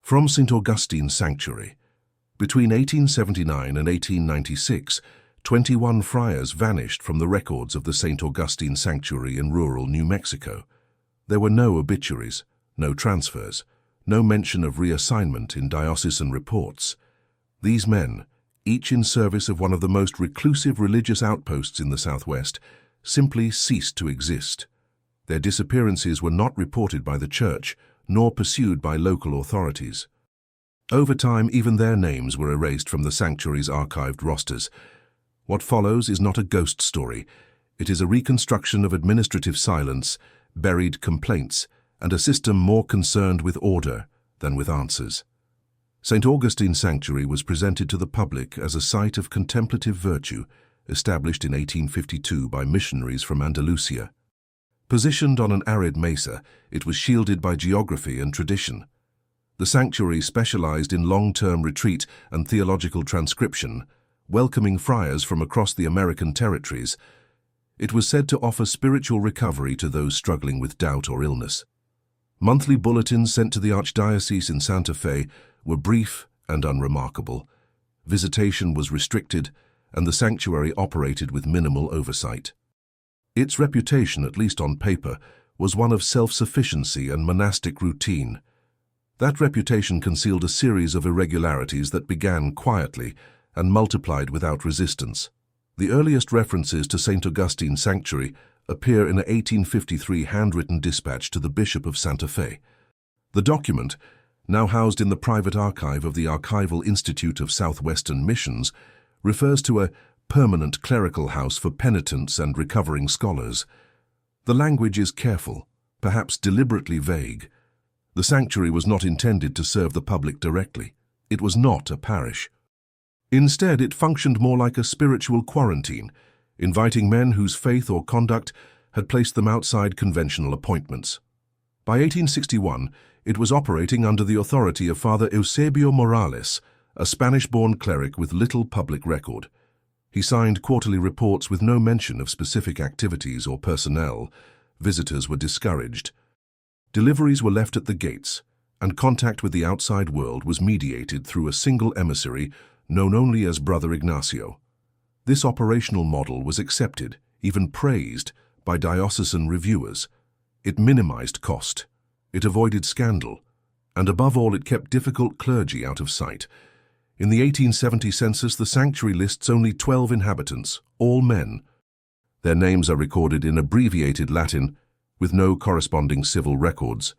From St. Augustine Sanctuary. Between 1879 and 1896, 21 friars vanished from the records of the St. Augustine Sanctuary in rural New Mexico. There were no obituaries, no transfers, no mention of reassignment in diocesan reports. These men, each in service of one of the most reclusive religious outposts in the Southwest, simply ceased to exist. Their disappearances were not reported by the Church, nor pursued by local authorities. Over time, even their names were erased from the sanctuary's archived rosters. What follows is not a ghost story. It is a reconstruction of administrative silence, buried complaints, and a system more concerned with order than with answers. St. Augustine Sanctuary was presented to the public as a site of contemplative virtue, established in 1852 by missionaries from Andalusia. Positioned on an arid mesa, it was shielded by geography and tradition. The sanctuary specialized in long-term retreat and theological transcription, welcoming friars from across the American territories. It was said to offer spiritual recovery to those struggling with doubt or illness. Monthly bulletins sent to the Archdiocese in Santa Fe were brief and unremarkable. Visitation was restricted, and the sanctuary operated with minimal oversight. Its reputation, at least on paper, was one of self-sufficiency and monastic routine. That reputation concealed a series of irregularities that began quietly and multiplied without resistance. The earliest references to St. Augustine Sanctuary appear in an 1853 handwritten dispatch to the Bishop of Santa Fe. The document, now housed in the private archive of the Archival Institute of Southwestern Missions, refers to a permanent clerical house for penitents and recovering scholars. The language is careful, perhaps deliberately vague. The sanctuary was not intended to serve the public directly. It was not a parish. Instead, it functioned more like a spiritual quarantine, inviting men whose faith or conduct had placed them outside conventional appointments. By 1861, it was operating under the authority of Father Eusebio Morales, a Spanish-born cleric with little public record. He signed quarterly reports with no mention of specific activities or personnel. Visitors were discouraged. Deliveries were left at the gates, and contact with the outside world was mediated through a single emissary known only as Brother Ignacio. This operational model was accepted, even praised, by diocesan reviewers. It minimized cost, it avoided scandal, and above all it kept difficult clergy out of sight. In the 1870 census, the sanctuary lists only 12 inhabitants, all men. Their names are recorded in abbreviated Latin, with no corresponding civil records.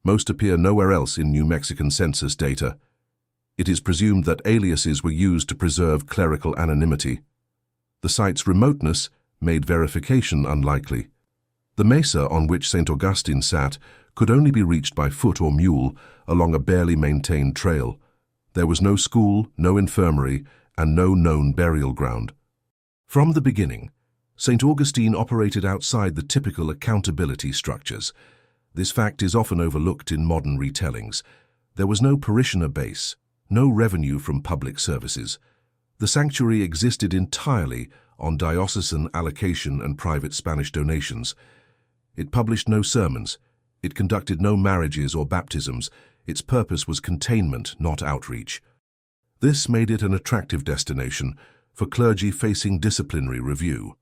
Most appear nowhere else in New Mexican census data. It is presumed that aliases were used to preserve clerical anonymity. The site's remoteness made verification unlikely. The mesa on which St. Augustine sat could only be reached by foot or mule along a barely maintained trail. There was no school, no infirmary, and no known burial ground. From the beginning, St. Augustine operated outside the typical accountability structures. This fact is often overlooked in modern retellings. There was no parishioner base, no revenue from public services. The sanctuary existed entirely on diocesan allocation and private Spanish donations. It published no sermons. It conducted no marriages or baptisms. Its purpose was containment, not outreach. This made it an attractive destination for clergy facing disciplinary review.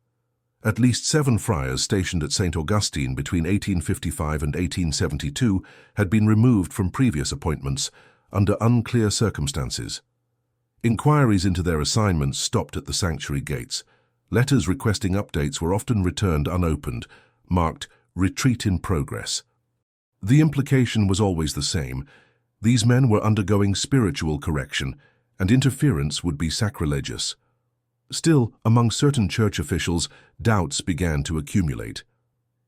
At least 7 friars stationed at St. Augustine between 1855 and 1872 had been removed from previous appointments under unclear circumstances. Inquiries into their assignments stopped at the sanctuary gates. Letters requesting updates were often returned unopened, marked "Retreat in Progress." The implication was always the same. These men were undergoing spiritual correction, and interference would be sacrilegious. Still, among certain church officials, doubts began to accumulate.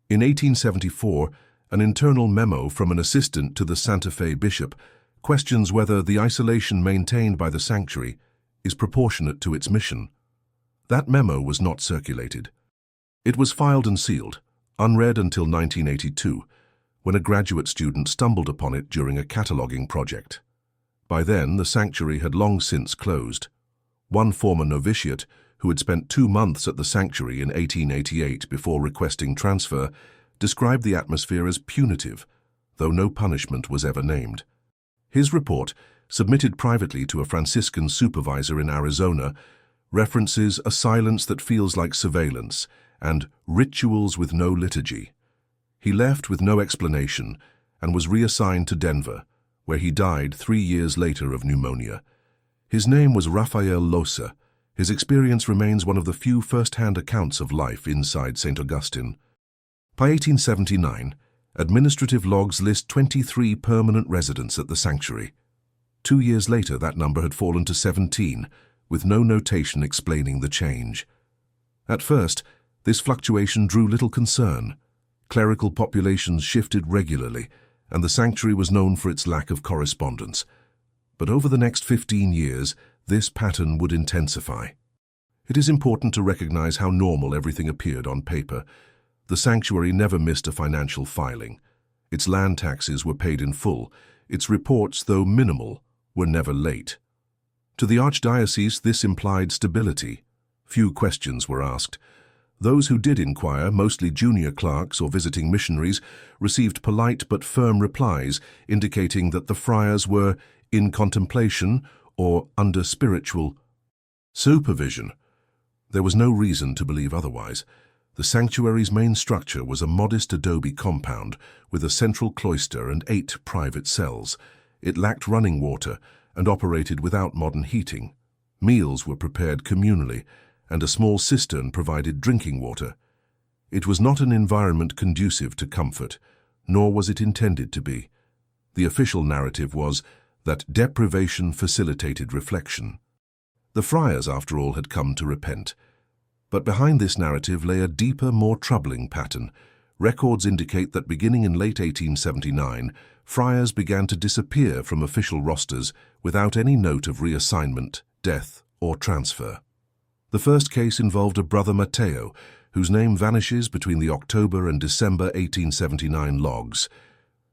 In 1874, an internal memo from an assistant to the Santa Fe bishop questions whether the isolation maintained by the sanctuary is proportionate to its mission. That memo was not circulated. It was filed and sealed, unread until 1982, when a graduate student stumbled upon it during a cataloging project. By then, the sanctuary had long since closed. One former novitiate, who had spent 2 months at the sanctuary in 1888 before requesting transfer, described the atmosphere as punitive, though no punishment was ever named. His report, submitted privately to a Franciscan supervisor in Arizona, references a silence that feels like surveillance and rituals with no liturgy. He left with no explanation and was reassigned to Denver, where he died 3 years later of pneumonia. His name was Rafael Losa. His experience remains one of the few first-hand accounts of life inside St. Augustine. By 1879, administrative logs list 23 permanent residents at the sanctuary. 2 years later, that number had fallen to 17, with no notation explaining the change. At first, this fluctuation drew little concern. Clerical populations shifted regularly, and the sanctuary was known for its lack of correspondence. But over the next 15 years, this pattern would intensify. It is important to recognize how normal everything appeared on paper. The sanctuary never missed a financial filing. Its land taxes were paid in full. Its reports, though minimal, were never late. To the archdiocese, this implied stability. Few questions were asked. Those who did inquire, mostly junior clerks or visiting missionaries, received polite but firm replies indicating that the friars were in contemplation or under spiritual supervision. There was no reason to believe otherwise. The sanctuary's main structure was a modest adobe compound with a central cloister and 8 private cells. It lacked running water and operated without modern heating. Meals were prepared communally, and a small cistern provided drinking water. It was not an environment conducive to comfort, nor was it intended to be. The official narrative was that deprivation facilitated reflection. The friars, after all, had come to repent. But behind this narrative lay a deeper, more troubling pattern. Records indicate that beginning in late 1879, friars began to disappear from official rosters without any note of reassignment, death, or transfer. The first case involved a brother Mateo, whose name vanishes between the October and December 1879 logs.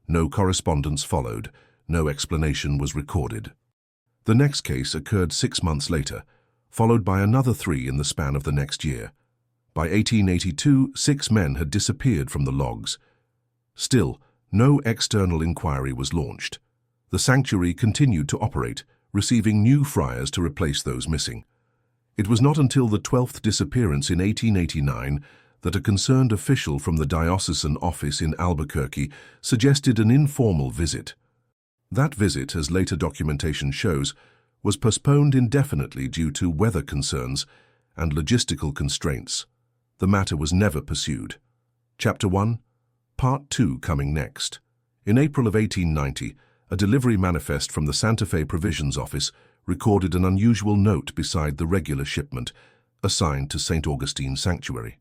No correspondence followed. No explanation was recorded. The next case occurred 6 months later, followed by another 3 in the span of the next year. By 1882, 6 men had disappeared from the logs. Still, no external inquiry was launched. The sanctuary continued to operate, receiving new friars to replace those missing. It was not until the 12th disappearance in 1889 that a concerned official from the diocesan office in Albuquerque suggested an informal visit. That visit, as later documentation shows, was postponed indefinitely due to weather concerns and logistical constraints. The matter was never pursued. Chapter 1, Part 2 coming next. In April of 1890, a delivery manifest from the Santa Fe Provisions Office recorded an unusual note beside the regular shipment assigned to St. Augustine Sanctuary.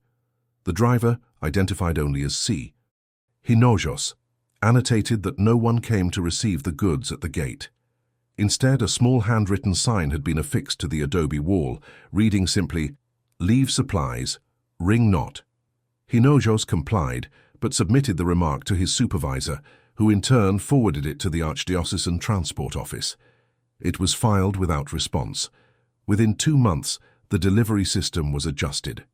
The driver, identified only as C. Hinojos, annotated that no one came to receive the goods at the gate. Instead, a small handwritten sign had been affixed to the adobe wall, reading simply, "Leave supplies, ring not." Hinojos complied, but submitted the remark to his supervisor, who in turn forwarded it to the Archdiocesan Transport Office. It was filed without response. Within 2 months, the delivery system was adjusted.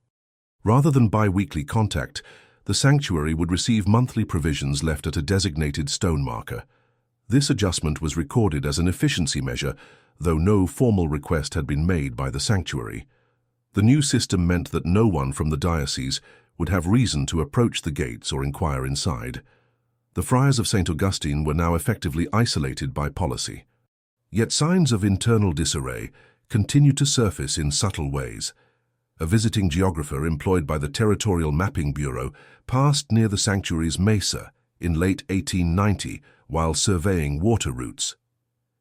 Rather than bi-weekly contact, the sanctuary would receive monthly provisions left at a designated stone marker. This adjustment was recorded as an efficiency measure, though no formal request had been made by the sanctuary. The new system meant that no one from the diocese would have reason to approach the gates or inquire inside. The Friars of St. Augustine were now effectively isolated by policy. Yet signs of internal disarray continued to surface in subtle ways. A visiting geographer employed by the Territorial Mapping Bureau passed near the sanctuary's mesa in late 1890 while surveying water routes.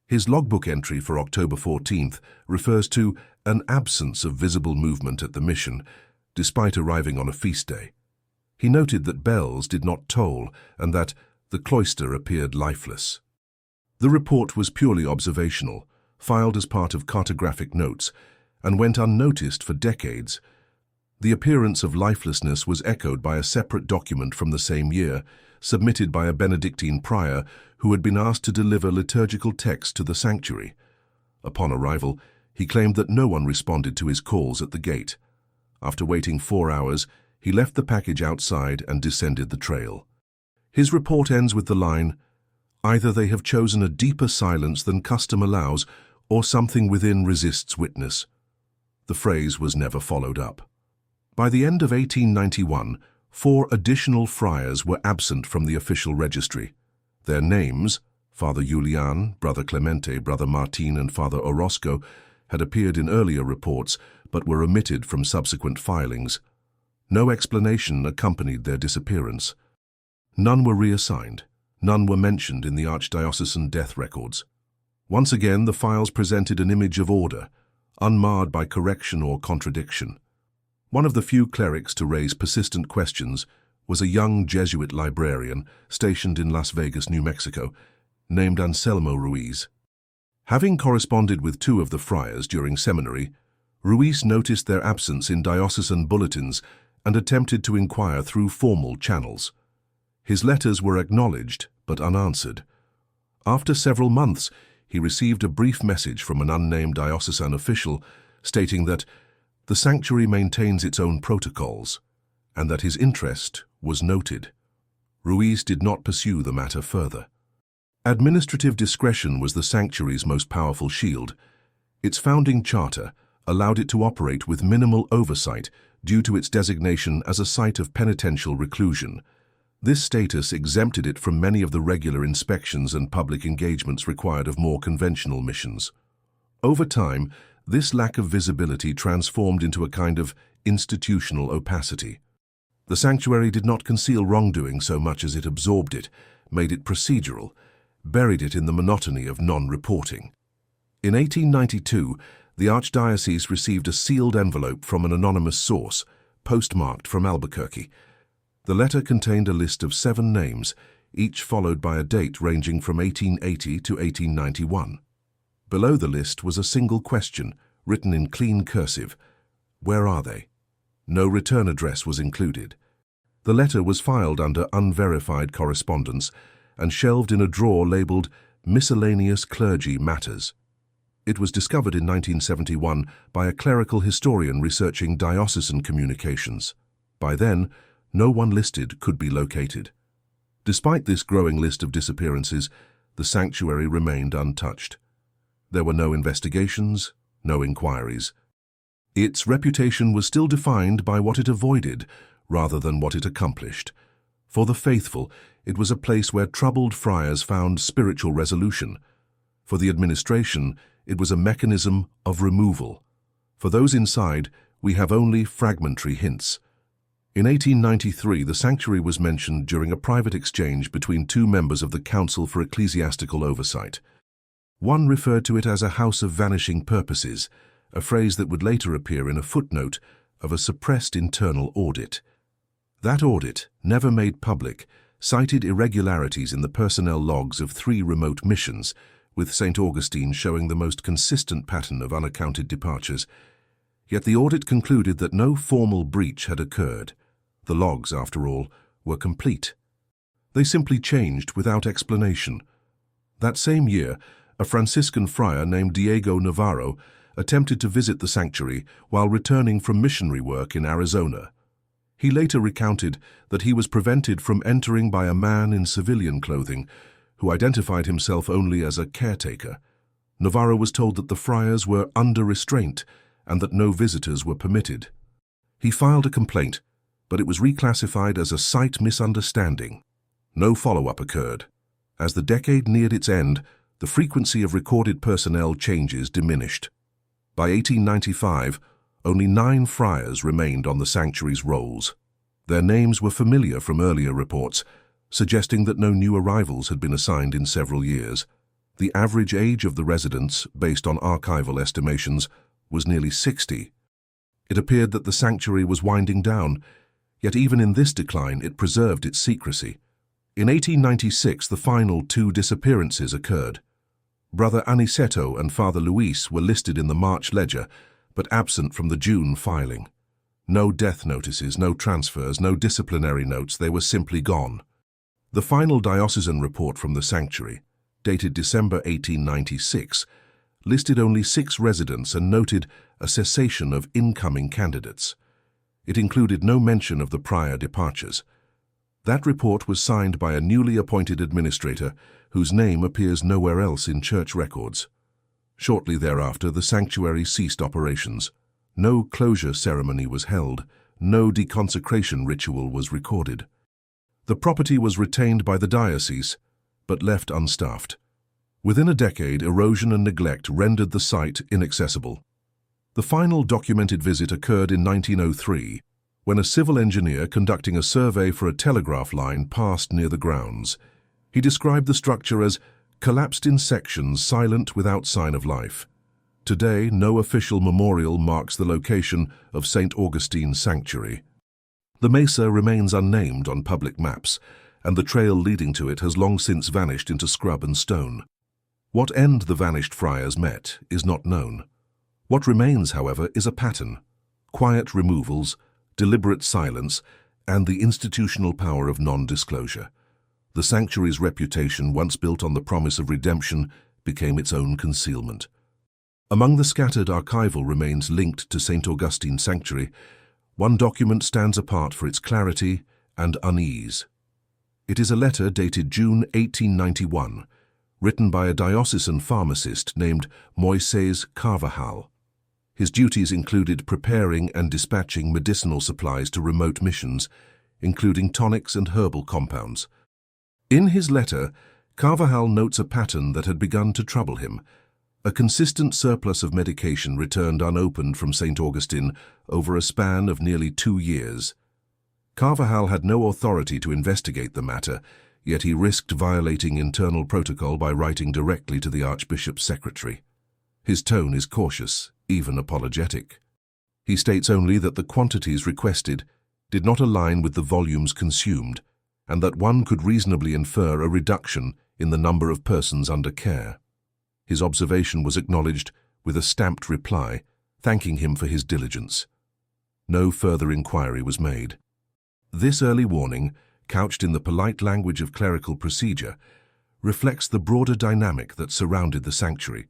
His logbook entry for October 14th refers to an absence of visible movement at the mission, despite arriving on a feast day. He noted that bells did not toll and that the cloister appeared lifeless. The report was purely observational, filed as part of cartographic notes, and went unnoticed for decades. The appearance of lifelessness was echoed by a separate document from the same year, submitted by a Benedictine prior who had been asked to deliver liturgical text to the sanctuary. Upon arrival, he claimed that no one responded to his calls at the gate. After waiting 4 hours, he left the package outside and descended the trail. His report ends with the line, Either they have chosen a deeper silence than custom allows, or something within resists witness. The phrase was never followed up. By the end of 1891, 4 additional friars were absent from the official registry. Their names, Father Julian, Brother Clemente, Brother Martin, and Father Orozco, had appeared in earlier reports but were omitted from subsequent filings. No explanation accompanied their disappearance. None were reassigned. None were mentioned in the archdiocesan death records. Once again, the files presented an image of order, unmarred by correction or contradiction. One of the few clerics to raise persistent questions was a young Jesuit librarian stationed in Las Vegas, New Mexico, named Anselmo Ruiz. Having corresponded with 2 of the friars during seminary, Ruiz noticed their absence in diocesan bulletins and attempted to inquire through formal channels. His letters were acknowledged but unanswered. After several months, he received a brief message from an unnamed diocesan official stating that the sanctuary maintains its own protocols and that his interest was noted. Ruiz did not pursue the matter further. Administrative discretion was the sanctuary's most powerful shield. Its founding charter allowed it to operate with minimal oversight due to its designation as a site of penitential reclusion. This status exempted it from many of the regular inspections and public engagements required of more conventional missions. Over time, this lack of visibility transformed into a kind of institutional opacity. The sanctuary did not conceal wrongdoing so much as it absorbed it, made it procedural, buried it in the monotony of non-reporting. In 1892, the Archdiocese received a sealed envelope from an anonymous source, postmarked from Albuquerque. The letter contained a list of 7 names, each followed by a date ranging from 1880 to 1891. Below the list was a single question, written in clean cursive. Where are they? No return address was included. The letter was filed under unverified correspondence and shelved in a drawer labeled Miscellaneous Clergy Matters. It was discovered in 1971 by a clerical historian researching diocesan communications. By then, no one listed could be located. Despite this growing list of disappearances, the sanctuary remained untouched. There were no investigations, no inquiries. Its reputation was still defined by what it avoided rather than what it accomplished. For the faithful, it was a place where troubled friars found spiritual resolution. For the administration, it was a mechanism of removal. For those inside, we have only fragmentary hints. In 1893, the sanctuary was mentioned during a private exchange between 2 members of the Council for Ecclesiastical Oversight. One referred to it as a house of vanishing purposes, a phrase that would later appear in a footnote of a suppressed internal audit. That audit, never made public, cited irregularities in the personnel logs of 3 remote missions, with St. Augustine showing the most consistent pattern of unaccounted departures. Yet the audit concluded that no formal breach had occurred. The logs, after all, were complete. They simply changed without explanation. That same year, a Franciscan friar named Diego Navarro attempted to visit the sanctuary while returning from missionary work in Arizona. He later recounted that he was prevented from entering by a man in civilian clothing who identified himself only as a caretaker. Navarro was told that the friars were under restraint and that no visitors were permitted. He filed a complaint, but it was reclassified as a site misunderstanding. No follow-up occurred. As the decade neared its end, the frequency of recorded personnel changes diminished. By 1895, only 9 friars remained on the sanctuary's rolls. Their names were familiar from earlier reports, suggesting that no new arrivals had been assigned in several years. The average age of the residents, based on archival estimations, was nearly 60. It appeared that the sanctuary was winding down, yet even in this decline it preserved its secrecy. In 1896, the final 2 disappearances occurred. Brother Aniceto and Father Luis were listed in the March ledger, but absent from the June filing. No death notices, no transfers, no disciplinary notes, they were simply gone. The final diocesan report from the sanctuary, dated December 1896, listed only 6 residents and noted a cessation of incoming candidates. It included no mention of the prior departures. That report was signed by a newly appointed administrator whose name appears nowhere else in church records. Shortly thereafter, the sanctuary ceased operations. No closure ceremony was held, no deconsecration ritual was recorded. The property was retained by the diocese, but left unstaffed. Within a decade, erosion and neglect rendered the site inaccessible. The final documented visit occurred in 1903, when a civil engineer conducting a survey for a telegraph line passed near the grounds. He described the structure as collapsed in sections, silent without sign of life. Today, no official memorial marks the location of St. Augustine's sanctuary. The mesa remains unnamed on public maps, and the trail leading to it has long since vanished into scrub and stone. What end the vanished friars met is not known. What remains, however, is a pattern: quiet removals, deliberate silence, and the institutional power of non-disclosure. The sanctuary's reputation, once built on the promise of redemption, became its own concealment. Among the scattered archival remains linked to St. Augustine's sanctuary, one document stands apart for its clarity and unease. It is a letter dated June 1891, written by a diocesan pharmacist named Moisés Carvajal. His duties included preparing and dispatching medicinal supplies to remote missions, including tonics and herbal compounds. In his letter, Carvajal notes a pattern that had begun to trouble him: a consistent surplus of medication returned unopened from St. Augustine over a span of nearly 2 years. Carvajal had no authority to investigate the matter, yet he risked violating internal protocol by writing directly to the Archbishop's secretary. His tone is cautious, even apologetic. He states only that the quantities requested did not align with the volumes consumed, and that one could reasonably infer a reduction in the number of persons under care. His observation was acknowledged with a stamped reply, thanking him for his diligence. No further inquiry was made. This early warning, couched in the polite language of clerical procedure, reflects the broader dynamic that surrounded the sanctuary.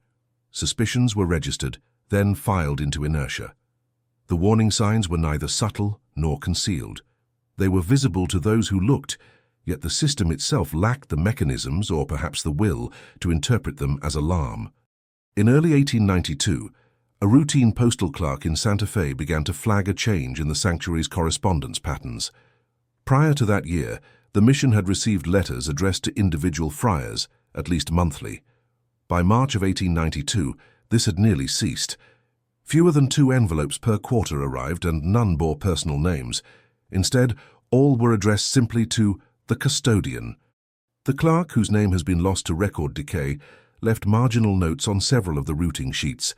Suspicions were registered, then filed into inertia. The warning signs were neither subtle nor concealed. They were visible to those who looked, yet the system itself lacked the mechanisms, or perhaps the will, to interpret them as alarm. In early 1892, a routine postal clerk in Santa Fe began to flag a change in the sanctuary's correspondence patterns. Prior to that year, the mission had received letters addressed to individual friars, at least monthly. By March of 1892, this had nearly ceased. Fewer than 2 envelopes per quarter arrived, and none bore personal names. Instead, all were addressed simply to the custodian. The clerk, whose name has been lost to record decay, left marginal notes on several of the routing sheets.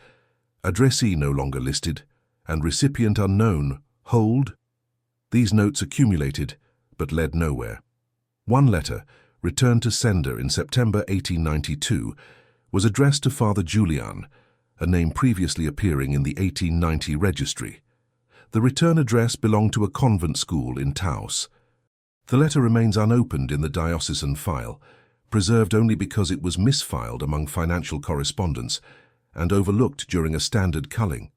Addressee no longer listed, and recipient unknown. Hold. These notes accumulated, but led nowhere. One letter, returned to sender in September 1892, was addressed to Father Julian, a name previously appearing in the 1890 registry. The return address belonged to a convent school in Taos. The letter remains unopened in the diocesan file, preserved only because it was misfiled among financial correspondence and overlooked during a standard culling.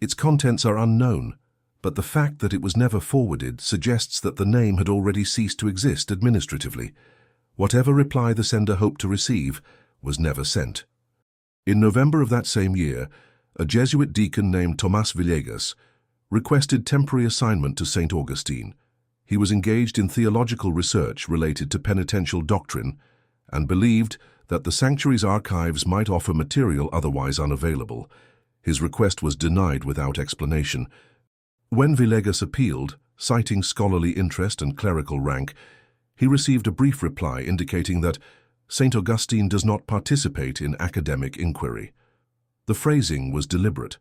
Its contents are unknown, but the fact that it was never forwarded suggests that the name had already ceased to exist administratively. Whatever reply the sender hoped to receive was never sent. In November of that same year, a Jesuit deacon named Tomás Villegas requested temporary assignment to St. Augustine. He was engaged in theological research related to penitential doctrine and believed that the sanctuary's archives might offer material otherwise unavailable. His request was denied without explanation. When Villegas appealed, citing scholarly interest and clerical rank, he received a brief reply indicating that St. Augustine does not participate in academic inquiry. The phrasing was deliberate.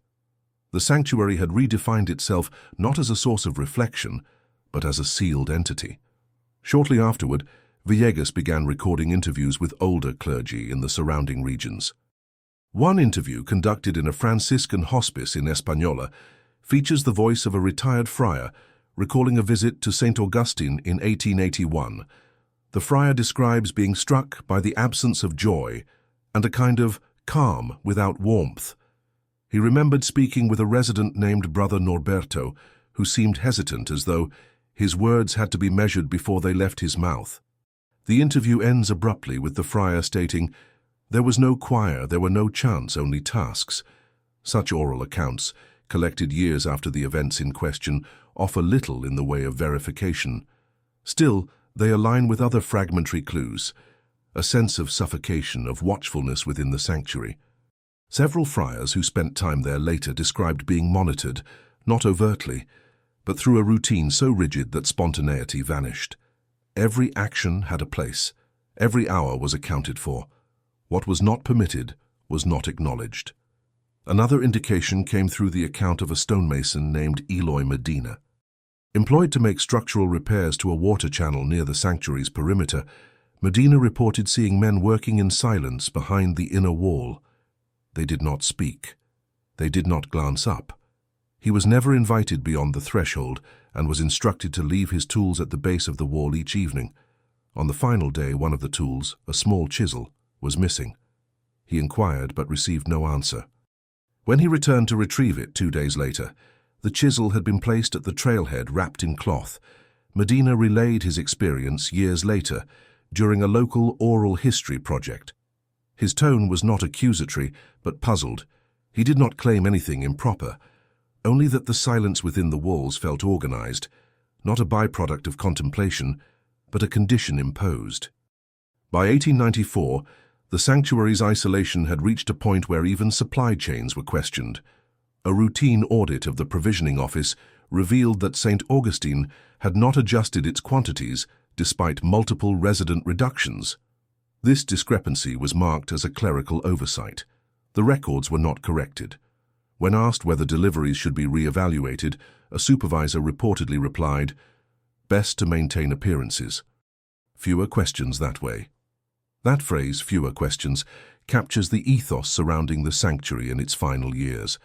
The sanctuary had redefined itself not as a source of reflection, but as a sealed entity. Shortly afterward, Villegas began recording interviews with older clergy in the surrounding regions. One interview, conducted in a Franciscan hospice in Española, features the voice of a retired friar recalling a visit to St. Augustine in 1881. The friar describes being struck by the absence of joy and a kind of calm without warmth. He remembered speaking with a resident named Brother Norberto, who seemed hesitant, as though his words had to be measured before they left his mouth. The interview ends abruptly with the friar stating, "There was no choir, there were no chants, only tasks." Such oral accounts, collected years after the events in question, offer little in the way of verification. Still, they align with other fragmentary clues, a sense of suffocation, of watchfulness within the sanctuary. Several friars who spent time there later described being monitored, not overtly, but through a routine so rigid that spontaneity vanished. Every action had a place. Every hour was accounted for. What was not permitted was not acknowledged. Another indication came through the account of a stonemason named Eloy Medina. Employed to make structural repairs to a water channel near the sanctuary's perimeter, Medina reported seeing men working in silence behind the inner wall. They did not speak. They did not glance up. He was never invited beyond the threshold and was instructed to leave his tools at the base of the wall each evening. On the final day, one of the tools, a small chisel, was missing. He inquired but received no answer. When he returned to retrieve it 2 days later, the chisel had been placed at the trailhead wrapped in cloth. Medina relayed his experience years later during a local oral history project. His tone was not accusatory, but puzzled. He did not claim anything improper, only that the silence within the walls felt organized, not a byproduct of contemplation, but a condition imposed. By 1894, the sanctuary's isolation had reached a point where even supply chains were questioned. A routine audit of the provisioning office revealed that St. Augustine had not adjusted its quantities despite multiple resident reductions. This discrepancy was marked as a clerical oversight. The records were not corrected. When asked whether deliveries should be re-evaluated, a supervisor reportedly replied, "Best to maintain appearances. Fewer questions that way." That phrase, "fewer questions," captures the ethos surrounding the sanctuary in its final years.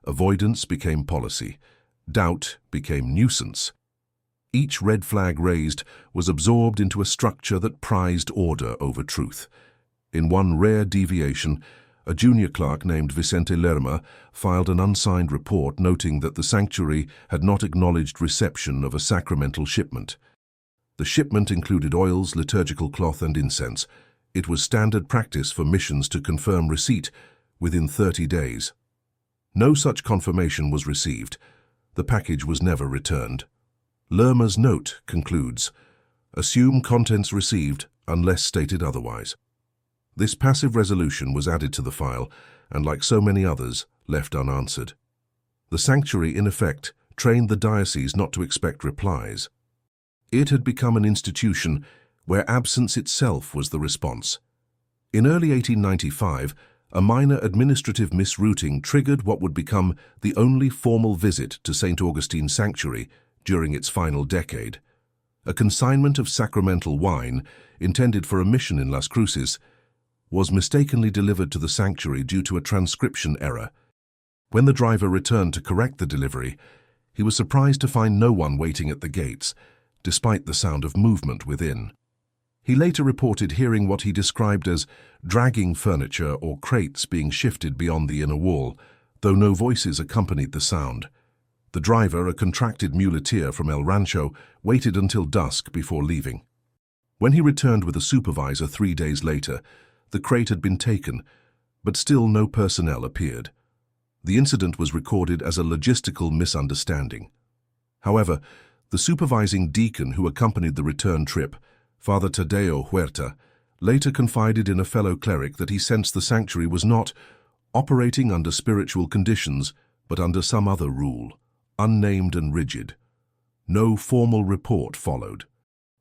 Avoidance became policy. Doubt became nuisance. Each red flag raised was absorbed into a structure that prized order over truth. In one rare deviation, a junior clerk named Vicente Lerma filed an unsigned report noting that the sanctuary had not acknowledged reception of a sacramental shipment. The shipment included oils, liturgical cloth, and incense. It was standard practice for missions to confirm receipt within 30 days. No such confirmation was received. The package was never returned. Lerma's note concludes, "Assume contents received unless stated otherwise." This passive resolution was added to the file and, like so many others, left unanswered. The sanctuary, in effect, trained the diocese not to expect replies. It had become an institution where absence itself was the response. In early 1895, a minor administrative misrouting triggered what would become the only formal visit to St. Augustine's sanctuary during its final decade. A consignment of sacramental wine, intended for a mission in Las Cruces, was mistakenly delivered to the sanctuary due to a transcription error. When the driver returned to correct the delivery, he was surprised to find no one waiting at the gates, despite the sound of movement within. He later reported hearing what he described as dragging furniture or crates being shifted beyond the inner wall, though no voices accompanied the sound. The driver, a contracted muleteer from El Rancho, waited until dusk before leaving. When he returned with a supervisor 3 days later, the crate had been taken, but still no personnel appeared. The incident was recorded as a logistical misunderstanding. However, the supervising deacon who accompanied the return trip, Father Tadeo Huerta, later confided in a fellow cleric that he sensed the sanctuary was not operating under spiritual conditions, but under some other rule, unnamed and rigid. No formal report followed.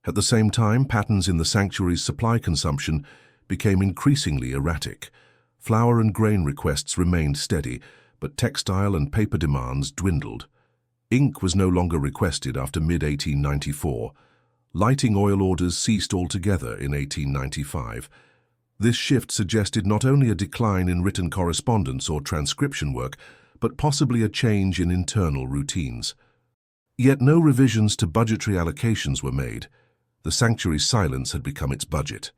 At the same time, patterns in the sanctuary's supply consumption became increasingly erratic. Flour and grain requests remained steady, but textile and paper demands dwindled. Ink was no longer requested after mid-1894. Lighting oil orders ceased altogether in 1895. This shift suggested not only a decline in written correspondence or transcription work, but possibly a change in internal routines. Yet no revisions to budgetary allocations were made. The sanctuary's silence had become its budget.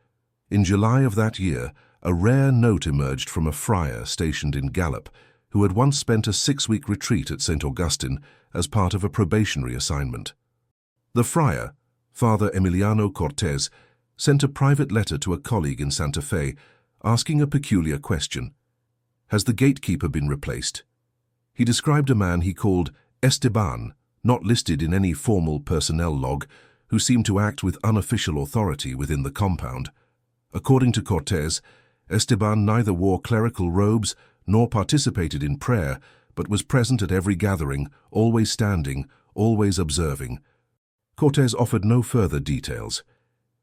In July of that year, a rare note emerged from a friar stationed in Gallup, who had once spent a 6-week retreat at St. Augustine as part of a probationary assignment. The friar, Father Emiliano Cortés, sent a private letter to a colleague in Santa Fe asking a peculiar question. Has the gatekeeper been replaced? He described a man he called Esteban, not listed in any formal personnel log, who seemed to act with unofficial authority within the compound. According to Cortés, Esteban neither wore clerical robes nor participated in prayer, but was present at every gathering, always standing, always observing. Cortés offered no further details.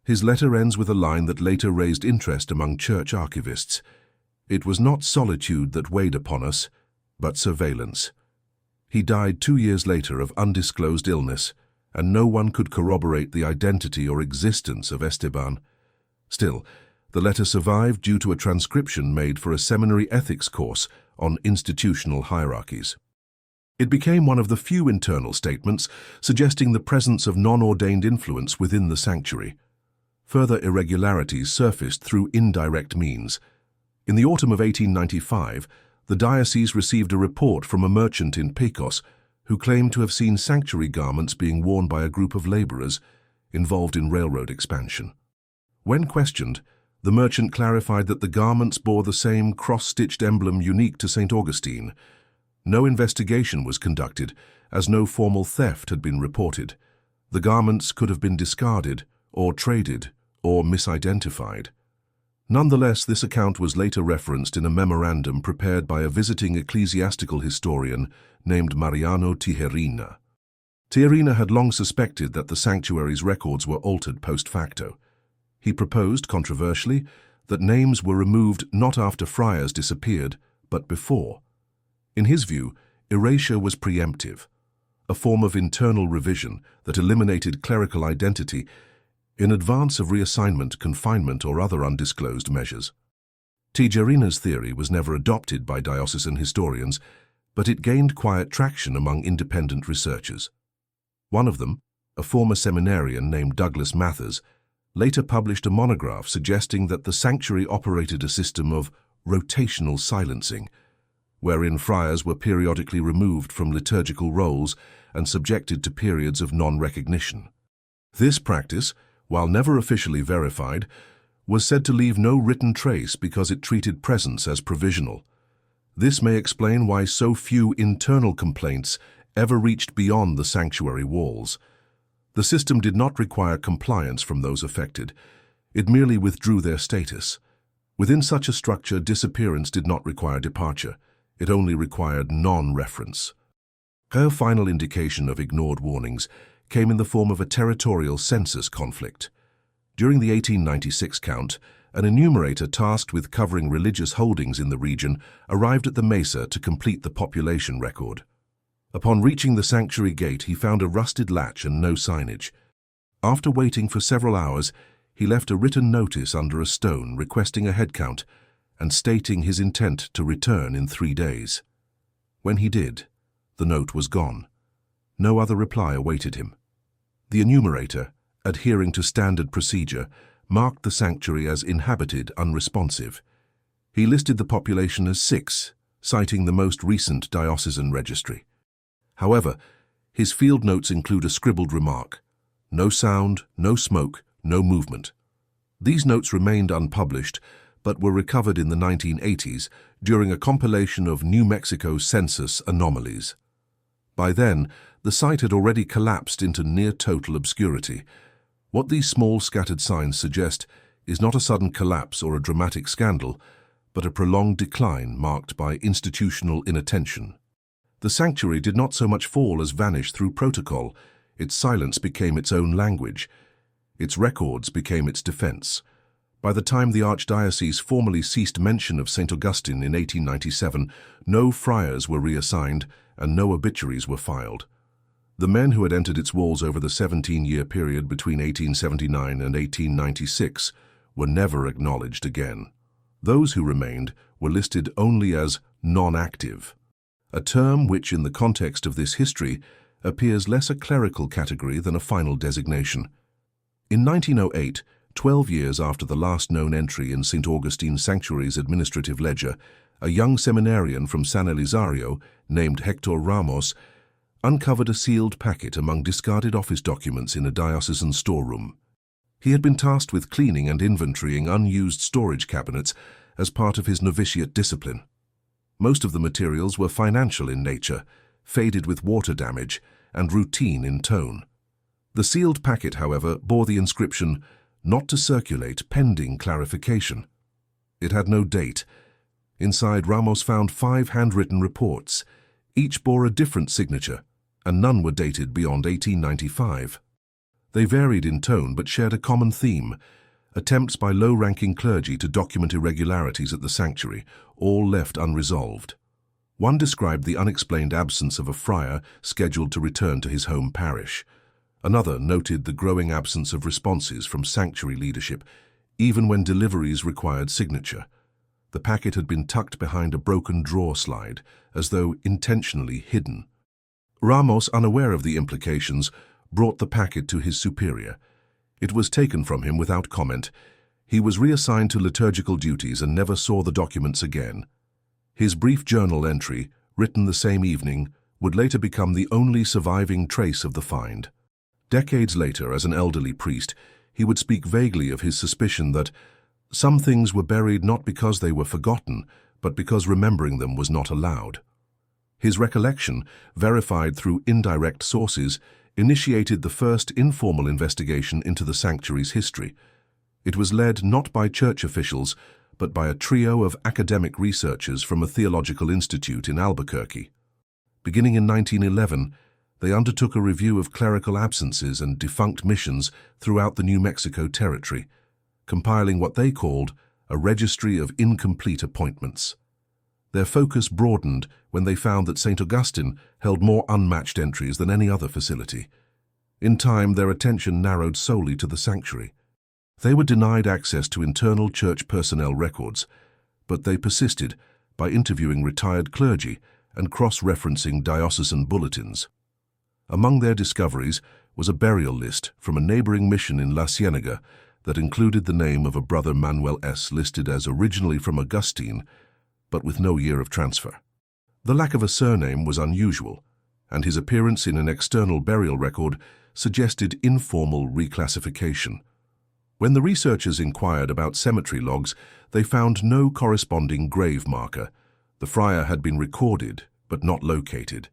His letter ends with a line that later raised interest among church archivists. It was not solitude that weighed upon us, but surveillance. He died 2 years later of undisclosed illness, and no one could corroborate the identity or existence of Esteban. Still, the letter survived due to a transcription made for a seminary ethics course on institutional hierarchies. It became one of the few internal statements suggesting the presence of non-ordained influence within the sanctuary. Further irregularities surfaced through indirect means. In the autumn of 1895, the diocese received a report from a merchant in Pecos who claimed to have seen sanctuary garments being worn by a group of laborers involved in railroad expansion. When questioned, the merchant clarified that the garments bore the same cross-stitched emblem unique to St. Augustine. No investigation was conducted, as no formal theft had been reported. The garments could have been discarded, or traded, or misidentified. Nonetheless, this account was later referenced in a memorandum prepared by a visiting ecclesiastical historian named Mariano Tijerina. Tijerina had long suspected that the sanctuary's records were altered post facto. He proposed, controversially, that names were removed not after Friars disappeared, but before. In his view, erasure was preemptive, a form of internal revision that eliminated clerical identity in advance of reassignment, confinement, or other undisclosed measures. Tijerina's theory was never adopted by diocesan historians, but it gained quiet traction among independent researchers. One of them, a former seminarian named Douglas Mathers, later published a monograph suggesting that the sanctuary operated a system of rotational silencing, wherein friars were periodically removed from liturgical roles and subjected to periods of non-recognition. This practice, while never officially verified, was said to leave no written trace because it treated presence as provisional. This may explain why so few internal complaints ever reached beyond the sanctuary walls. The system did not require compliance from those affected. It merely withdrew their status. Within such a structure, disappearance did not require departure. It only required non-reference. Her final indication of ignored warnings came in the form of a territorial census conflict. During the 1896 count, an enumerator tasked with covering religious holdings in the region arrived at the mesa to complete the population record. Upon reaching the sanctuary gate, he found a rusted latch and no signage. After waiting for several hours, he left a written notice under a stone requesting a head count and stating his intent to return in 3 days. When he did, the note was gone. No other reply awaited him. The enumerator, adhering to standard procedure, marked the sanctuary as inhabited unresponsive. He listed the population as 6, citing the most recent diocesan registry. However, his field notes include a scribbled remark: no sound, no smoke, no movement. These notes remained unpublished, but were recovered in the 1980s during a compilation of New Mexico census anomalies. By then, the site had already collapsed into near-total obscurity. What these small scattered signs suggest is not a sudden collapse or a dramatic scandal, but a prolonged decline marked by institutional inattention. The sanctuary did not so much fall as vanish through protocol. Its silence became its own language. Its records became its defense. By the time the archdiocese formally ceased mention of St. Augustine in 1897, no friars were reassigned and no obituaries were filed. The men who had entered its walls over the 17-year period between 1879 and 1896 were never acknowledged again. Those who remained were listed only as non-active, a term which, in the context of this history, appears less a clerical category than a final designation. In 1908, 12 years after the last known entry in St. Augustine Sanctuary's administrative ledger, a young seminarian from San Elizario, named Hector Ramos, uncovered a sealed packet among discarded office documents in a diocesan storeroom. He had been tasked with cleaning and inventorying unused storage cabinets as part of his novitiate discipline. Most of the materials were financial in nature, faded with water damage, and routine in tone. The sealed packet, however, bore the inscription, "Not to circulate pending clarification." It had no date. Inside, Ramos found 5 handwritten reports. Each bore a different signature, and none were dated beyond 1895. They varied in tone but shared a common theme: attempts by low-ranking clergy to document irregularities at the sanctuary, all left unresolved. One described the unexplained absence of a friar scheduled to return to his home parish. Another noted the growing absence of responses from sanctuary leadership, even when deliveries required signature. The packet had been tucked behind a broken drawer slide, as though intentionally hidden. Ramos, unaware of the implications, brought the packet to his superior. It was taken from him without comment. He was reassigned to liturgical duties and never saw the documents again. His brief journal entry, written the same evening, would later become the only surviving trace of the find. Decades later, as an elderly priest, he would speak vaguely of his suspicion that some things were buried not because they were forgotten, but because remembering them was not allowed. His recollection, verified through indirect sources, initiated the first informal investigation into the sanctuary's history. It was led not by church officials, but by a trio of academic researchers from a theological institute in Albuquerque. Beginning in 1911, they undertook a review of clerical absences and defunct missions throughout the New Mexico territory, compiling what they called a registry of incomplete appointments. Their focus broadened when they found that St. Augustine held more unmatched entries than any other facility. In time, their attention narrowed solely to the sanctuary. They were denied access to internal church personnel records, but they persisted by interviewing retired clergy and cross-referencing diocesan bulletins. Among their discoveries was a burial list from a neighboring mission in La Cienega that included the name of a brother Manuel S. listed as originally from Augustine, but with no year of transfer. The lack of a surname was unusual, and his appearance in an external burial record suggested informal reclassification. When the researchers inquired about cemetery logs, they found no corresponding grave marker. The friar had been recorded, but not located.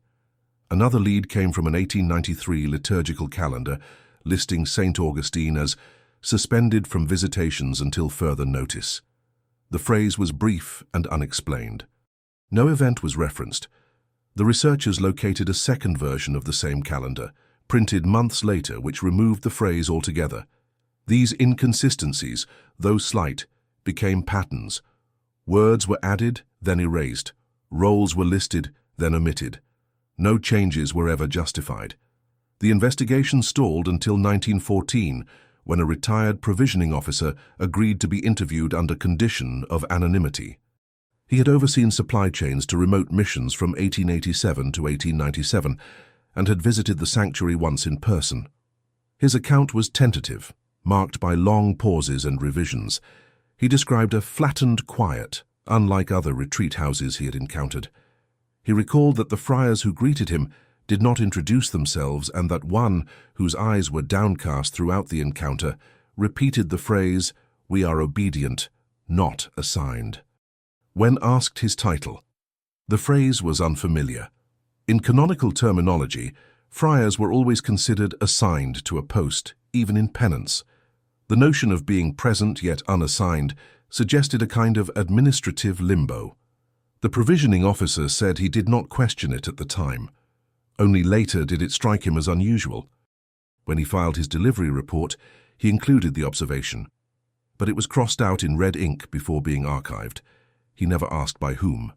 Another lead came from an 1893 liturgical calendar listing St. Augustine as suspended from visitations until further notice. The phrase was brief and unexplained. No event was referenced. The researchers located a second version of the same calendar, printed months later, which removed the phrase altogether. These inconsistencies, though slight, became patterns. Words were added, then erased. Roles were listed, then omitted. No changes were ever justified. The investigation stalled until 1914, when a retired provisioning officer agreed to be interviewed under condition of anonymity. He had overseen supply chains to remote missions from 1887 to 1897 and had visited the sanctuary once in person. His account was tentative, marked by long pauses and revisions. He described a flattened quiet, unlike other retreat houses he had encountered. He recalled that the friars who greeted him did not introduce themselves and that one, whose eyes were downcast throughout the encounter, repeated the phrase, "We are obedient, not assigned." When asked his title, the phrase was unfamiliar. In canonical terminology, friars were always considered assigned to a post, even in penance. The notion of being present yet unassigned suggested a kind of administrative limbo. The provisioning officer said he did not question it at the time. Only later did it strike him as unusual. When he filed his delivery report, he included the observation, but it was crossed out in red ink before being archived. He never asked by whom.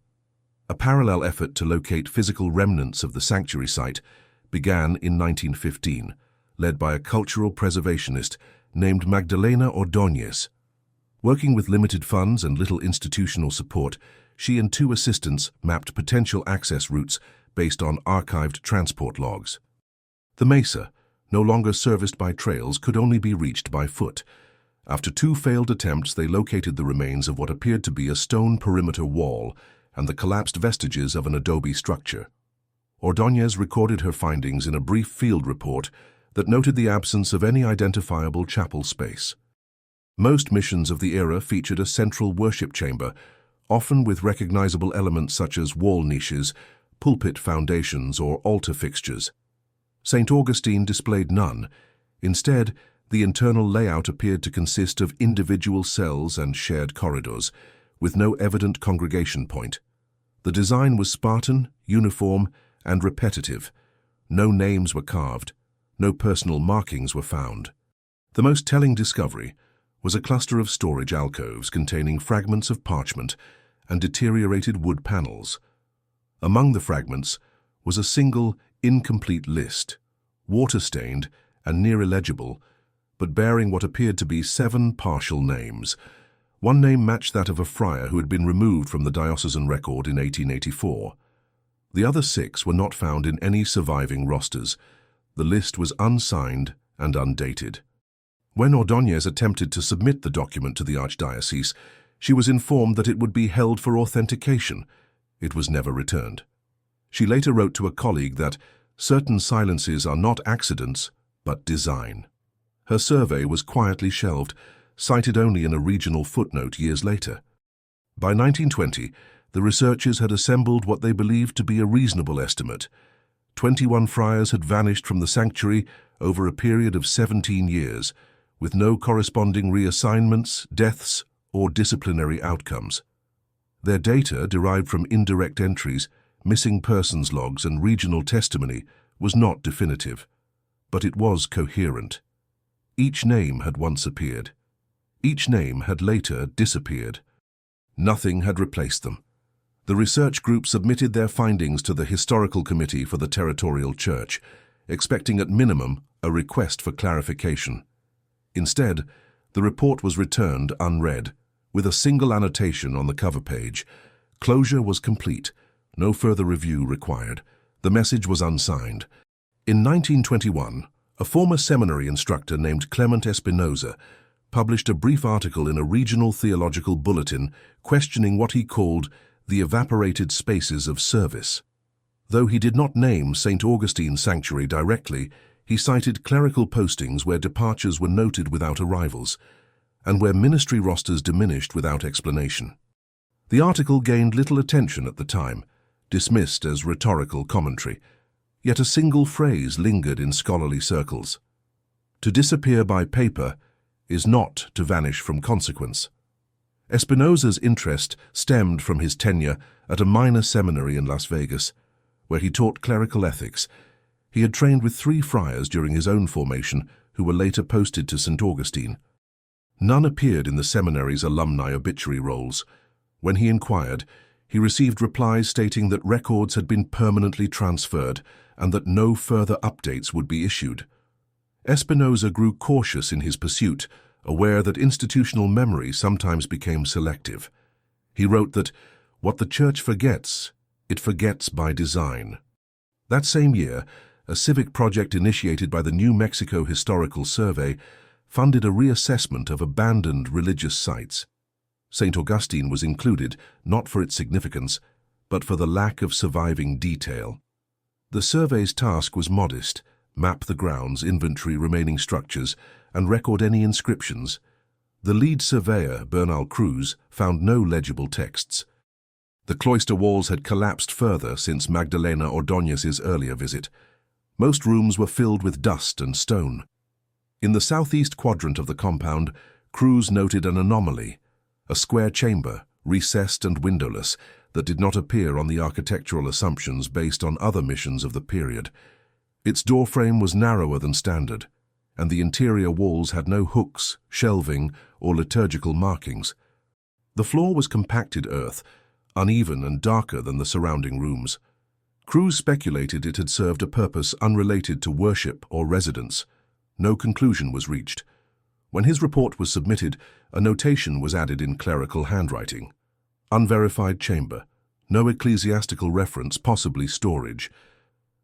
A parallel effort to locate physical remnants of the sanctuary site began in 1915, led by a cultural preservationist named Magdalena Ordóñez. Working with limited funds and little institutional support, she and 2 assistants mapped potential access routes based on archived transport logs. The mesa, no longer serviced by trails, could only be reached by foot. After 2 failed attempts, they located the remains of what appeared to be a stone perimeter wall and the collapsed vestiges of an adobe structure. Ordóñez recorded her findings in a brief field report that noted the absence of any identifiable chapel space. Most missions of the era featured a central worship chamber, often with recognizable elements such as wall niches, pulpit foundations, or altar fixtures. St. Augustine displayed none. Instead, the internal layout appeared to consist of individual cells and shared corridors, with no evident congregation point. The design was Spartan, uniform, and repetitive. No names were carved. No personal markings were found. The most telling discovery was a cluster of storage alcoves containing fragments of parchment and deteriorated wood panels. Among the fragments was a single, incomplete list, water-stained and near illegible, but bearing what appeared to be 7 partial names. One name matched that of a friar who had been removed from the diocesan record in 1884. The other 6 were not found in any surviving rosters. The list was unsigned and undated. When Ordóñez attempted to submit the document to the archdiocese, she was informed that it would be held for authentication. It was never returned. She later wrote to a colleague that certain silences are not accidents, but design. Her survey was quietly shelved, cited only in a regional footnote years later. By 1920, the researchers had assembled what they believed to be a reasonable estimate. 21 friars had vanished from the sanctuary over a period of 17 years, with no corresponding reassignments, deaths, or disciplinary outcomes. Their data, derived from indirect entries, missing persons logs, and regional testimony, was not definitive, but it was coherent. Each name had once appeared. Each name had later disappeared. Nothing had replaced them. The research group submitted their findings to the Historical Committee for the Territorial Church, expecting at minimum a request for clarification. Instead, the report was returned unread, with a single annotation on the cover page. Closure was complete, no further review required. The message was unsigned. In 1921, a former seminary instructor named Clement Espinosa published a brief article in a regional theological bulletin questioning what he called the evaporated spaces of service. Though he did not name St. Augustine's sanctuary directly, he cited clerical postings where departures were noted without arrivals, and where ministry rosters diminished without explanation. The article gained little attention at the time, dismissed as rhetorical commentary, yet a single phrase lingered in scholarly circles. To disappear by paper is not to vanish from consequence. Espinosa's interest stemmed from his tenure at a minor seminary in Las Vegas, where he taught clerical ethics. He had trained with 3 friars during his own formation, who were later posted to St. Augustine. None appeared in the seminary's alumni obituary rolls. When he inquired, he received replies stating that records had been permanently transferred and that no further updates would be issued. Espinosa grew cautious in his pursuit, aware that institutional memory sometimes became selective. He wrote that, "What the Church forgets, it forgets by design." That same year, a civic project initiated by the New Mexico Historical Survey funded a reassessment of abandoned religious sites. St. Augustine was included, not for its significance, but for the lack of surviving detail. The survey's task was modest: map the grounds, inventory remaining structures, and record any inscriptions. The lead surveyor, Bernal Cruz, found no legible texts. The cloister walls had collapsed further since Magdalena Ordóñez's earlier visit. Most rooms were filled with dust and stone. In the southeast quadrant of the compound, Cruz noted an anomaly: a square chamber, recessed and windowless, that did not appear on the architectural assumptions based on other missions of the period. Its doorframe was narrower than standard, and the interior walls had no hooks, shelving, or liturgical markings. The floor was compacted earth, uneven and darker than the surrounding rooms. Cruz speculated it had served a purpose unrelated to worship or residence. No conclusion was reached. When his report was submitted, a notation was added in clerical handwriting: unverified chamber, no ecclesiastical reference, possibly storage.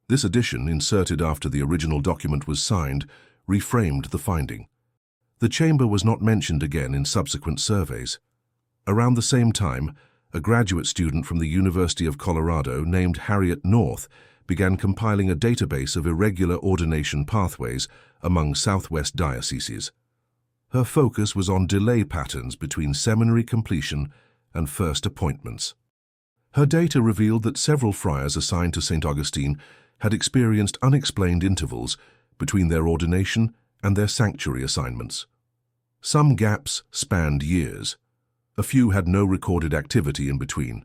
This addition, inserted after the original document was signed, reframed the finding. The chamber was not mentioned again in subsequent surveys. Around the same time, a graduate student from the University of Colorado named Harriet North began compiling a database of irregular ordination pathways among Southwest dioceses. Her focus was on delay patterns between seminary completion and first appointments. Her data revealed that several friars assigned to St. Augustine had experienced unexplained intervals between their ordination and their sanctuary assignments. Some gaps spanned years. A few had no recorded activity in between.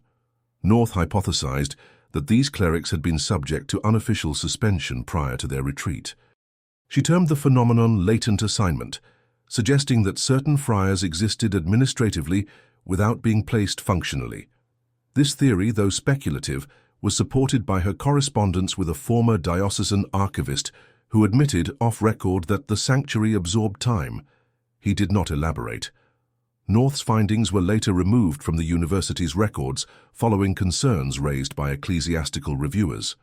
North hypothesized that these clerics had been subject to unofficial suspension prior to their retreat. She termed the phenomenon latent assignment, suggesting that certain friars existed administratively without being placed functionally. This theory, though speculative, was supported by her correspondence with a former diocesan archivist who admitted off-record that the sanctuary absorbed time. He did not elaborate. North's findings were later removed from the university's records following concerns raised by ecclesiastical reviewers.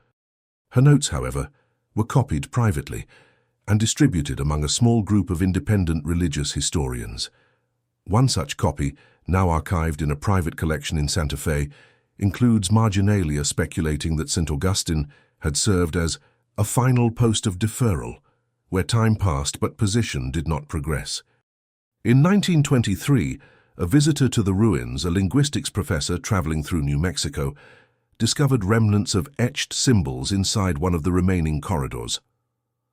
Her notes, however, were copied privately and distributed among a small group of independent religious historians. One such copy, now archived in a private collection in Santa Fe, includes marginalia speculating that St. Augustine had served as a final post of deferral, where time passed but position did not progress. In 1923, a visitor to the ruins, a linguistics professor traveling through New Mexico, discovered remnants of etched symbols inside one of the remaining corridors.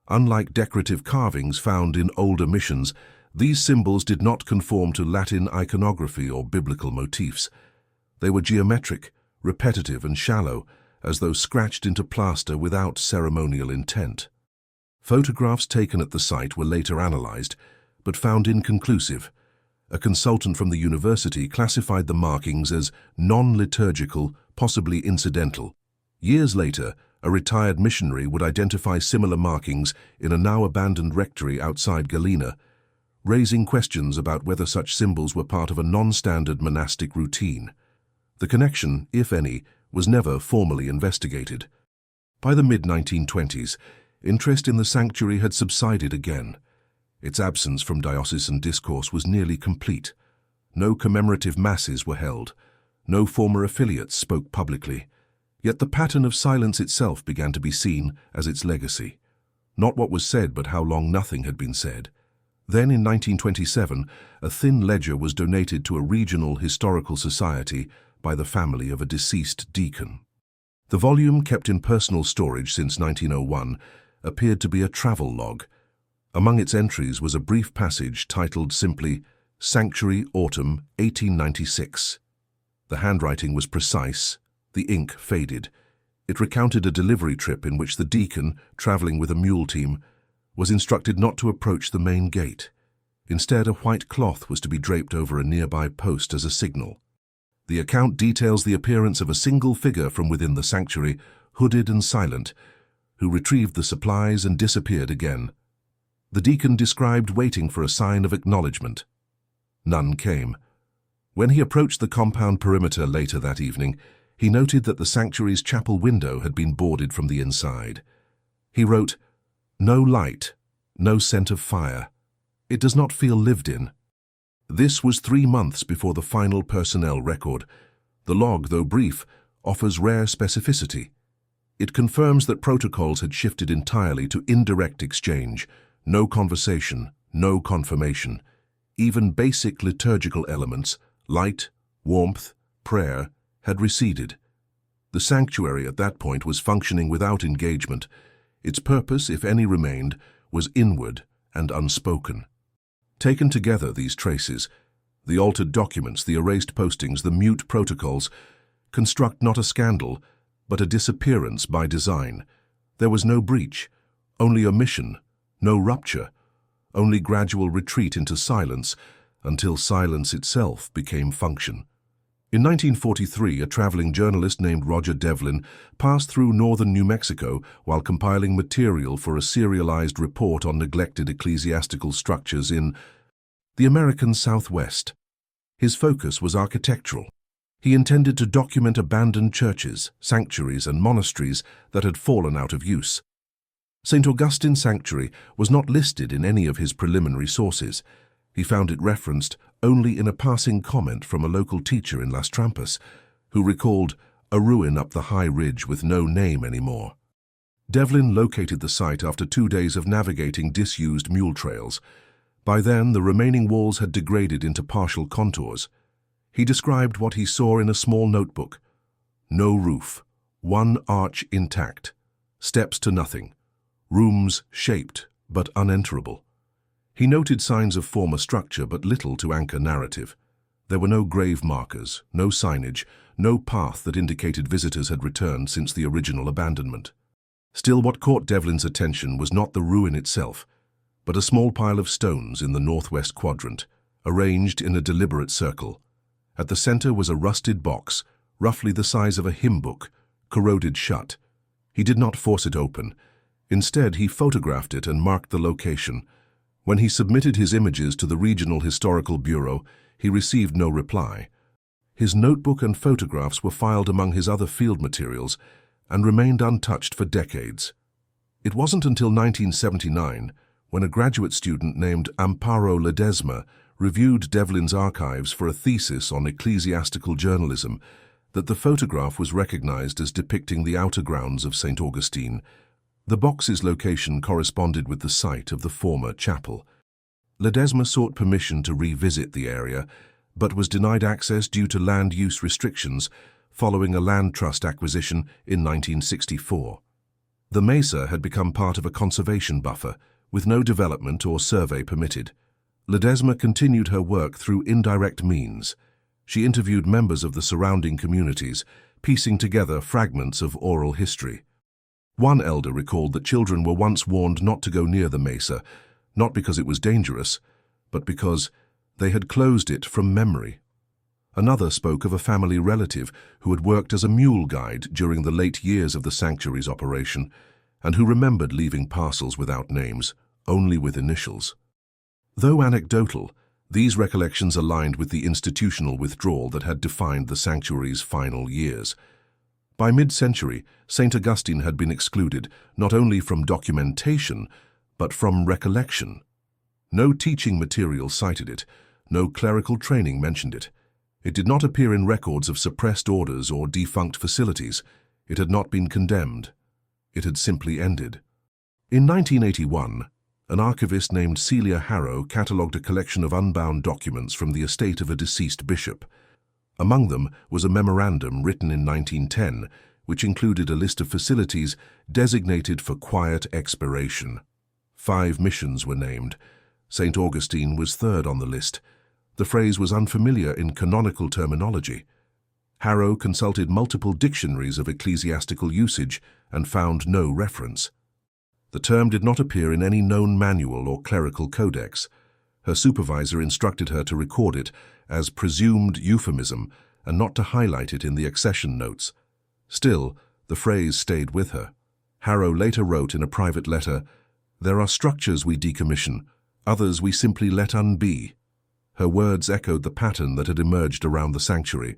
Unlike decorative carvings found in older missions, these symbols did not conform to Latin iconography or biblical motifs. They were geometric, repetitive, and shallow, as though scratched into plaster without ceremonial intent. Photographs taken at the site were later analyzed, but found inconclusive. A consultant from the university classified the markings as non-liturgical, possibly incidental. Years later, a retired missionary would identify similar markings in a now-abandoned rectory outside Galena, raising questions about whether such symbols were part of a non-standard monastic routine. The connection, if any, was never formally investigated. By the mid-1920s, interest in the sanctuary had subsided again. Its absence from diocesan discourse was nearly complete. No commemorative masses were held. No former affiliates spoke publicly. Yet the pattern of silence itself began to be seen as its legacy. Not what was said, but how long nothing had been said. Then, in 1927, a thin ledger was donated to a regional historical society by the family of a deceased deacon. The volume, kept in personal storage since 1901, appeared to be a travel log. Among its entries was a brief passage titled simply, Sanctuary, Autumn, 1896. The handwriting was precise, the ink faded. It recounted a delivery trip in which the deacon, traveling with a mule team, was instructed not to approach the main gate. Instead, a white cloth was to be draped over a nearby post as a signal. The account details the appearance of a single figure from within the sanctuary, hooded and silent, who retrieved the supplies and disappeared again. The deacon described waiting for a sign of acknowledgement. None came. When he approached the compound perimeter later that evening, he noted that the sanctuary's chapel window had been boarded from the inside. He wrote, "No light, no scent of fire. It does not feel lived in." This was 3 months before the final personnel record. The log, though brief, offers rare specificity. It confirms that protocols had shifted entirely to indirect exchange. No conversation, no confirmation. Even basic liturgical elements, light, warmth, prayer, had receded. The sanctuary at that point was functioning without engagement. Its purpose, if any remained, was inward and unspoken. Taken together, these traces, the altered documents, the erased postings, the mute protocols, construct not a scandal, but a disappearance by design. There was no breach, only omission, no rupture, only gradual retreat into silence until silence itself became function. In 1943, a traveling journalist named Roger Devlin passed through northern New Mexico while compiling material for a serialized report on neglected ecclesiastical structures in the American Southwest. His focus was architectural. He intended to document abandoned churches, sanctuaries, and monasteries that had fallen out of use. St. Augustine Sanctuary was not listed in any of his preliminary sources. He found it referenced only in a passing comment from a local teacher in Las Trampas, who recalled a ruin up the high ridge with no name anymore. Devlin located the site after 2 days of navigating disused mule trails. By then, the remaining walls had degraded into partial contours. He described what he saw in a small notebook. No roof, one arch intact, steps to nothing, rooms shaped but unenterable. He noted signs of former structure but little to anchor narrative. There were no grave markers, no signage, no path that indicated visitors had returned since the original abandonment. Still, what caught Devlin's attention was not the ruin itself, but a small pile of stones in the northwest quadrant, arranged in a deliberate circle. At the center was a rusted box, roughly the size of a hymn book, corroded shut. He did not force it open. Instead, he photographed it and marked the location. When he submitted his images to the Regional Historical Bureau, he received no reply. His notebook and photographs were filed among his other field materials and remained untouched for decades. It wasn't until 1979, when a graduate student named Amparo Ledesma reviewed Devlin's archives for a thesis on ecclesiastical journalism, that the photograph was recognized as depicting the outer grounds of St. Augustine. The box's location corresponded with the site of the former chapel. Ledesma sought permission to revisit the area, but was denied access due to land use restrictions following a land trust acquisition in 1964. The mesa had become part of a conservation buffer, with no development or survey permitted. Ledesma continued her work through indirect means. She interviewed members of the surrounding communities, piecing together fragments of oral history. One elder recalled that children were once warned not to go near the mesa, not because it was dangerous, but because they had closed it from memory. Another spoke of a family relative who had worked as a mule guide during the late years of the sanctuary's operation, and who remembered leaving parcels without names, only with initials. Though anecdotal, these recollections aligned with the institutional withdrawal that had defined the sanctuary's final years. By mid-century, St. Augustine had been excluded not only from documentation, but from recollection. No teaching material cited it, no clerical training mentioned it. It did not appear in records of suppressed orders or defunct facilities. It had not been condemned. It had simply ended. In 1981, an archivist named Celia Harrow catalogued a collection of unbound documents from the estate of a deceased bishop. Among them was a memorandum written in 1910, which included a list of facilities designated for quiet expiration. 5 missions were named. St. Augustine was third on the list. The phrase was unfamiliar in canonical terminology. Harrow consulted multiple dictionaries of ecclesiastical usage and found no reference. The term did not appear in any known manual or clerical codex. Her supervisor instructed her to record it as presumed euphemism and not to highlight it in the accession notes. Still, the phrase stayed with her. Harrow later wrote in a private letter, "There are structures we decommission, others we simply let unbe." Her words echoed the pattern that had emerged around the sanctuary,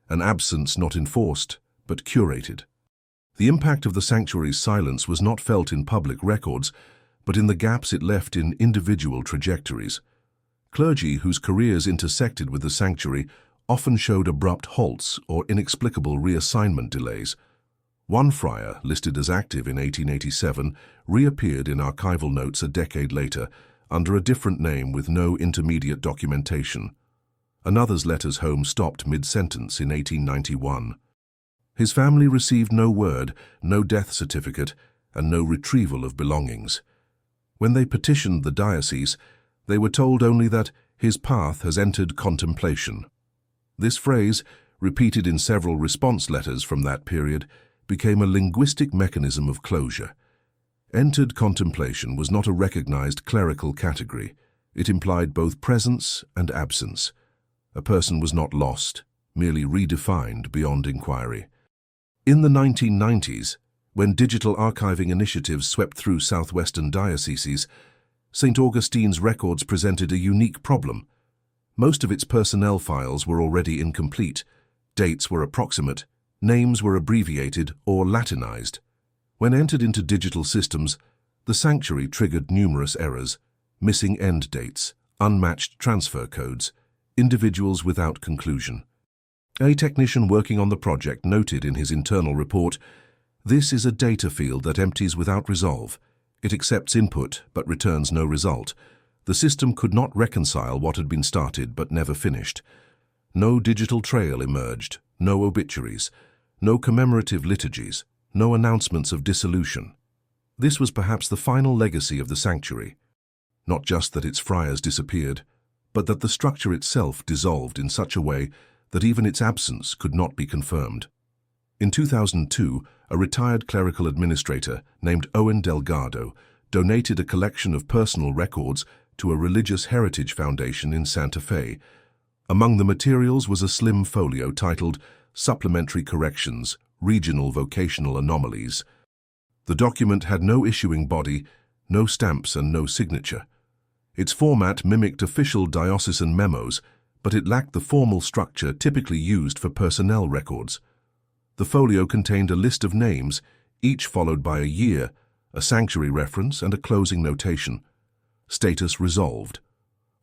an absence not enforced, but curated. The impact of the sanctuary's silence was not felt in public records, but in the gaps it left in individual trajectories. Clergy whose careers intersected with the sanctuary often showed abrupt halts or inexplicable reassignment delays. One friar, listed as active in 1887, reappeared in archival notes a decade later under a different name with no intermediate documentation. Another's letters home stopped mid-sentence in 1891. His family received no word, no death certificate, and no retrieval of belongings. When they petitioned the diocese, they were told only that his path has entered contemplation. This phrase, repeated in several response letters from that period, became a linguistic mechanism of closure. Entered contemplation was not a recognized clerical category. It implied both presence and absence. A person was not lost, merely redefined beyond inquiry. In the 1990s, when digital archiving initiatives swept through southwestern dioceses, St. Augustine's records presented a unique problem. Most of its personnel files were already incomplete, dates were approximate, names were abbreviated or Latinized. When entered into digital systems, the sanctuary triggered numerous errors, missing end dates, unmatched transfer codes, individuals without conclusion. A technician working on the project noted in his internal report, This is a data field that empties without resolve. It accepts input but returns no result. The system could not reconcile what had been started but never finished. No digital trail emerged, no obituaries, no commemorative liturgies, no announcements of dissolution. This was perhaps the final legacy of the sanctuary. Not just that its friars disappeared, but that the structure itself dissolved in such a way that even its absence could not be confirmed. In 2002, a retired clerical administrator named Owen Delgado donated a collection of personal records to a religious heritage foundation in Santa Fe. Among the materials was a slim folio titled Supplementary Corrections, Regional Vocational Anomalies. The document had no issuing body, no stamps and no signature. Its format mimicked official diocesan memos, but it lacked the formal structure typically used for personnel records. The folio contained a list of names, each followed by a year, a sanctuary reference and a closing notation. Status resolved.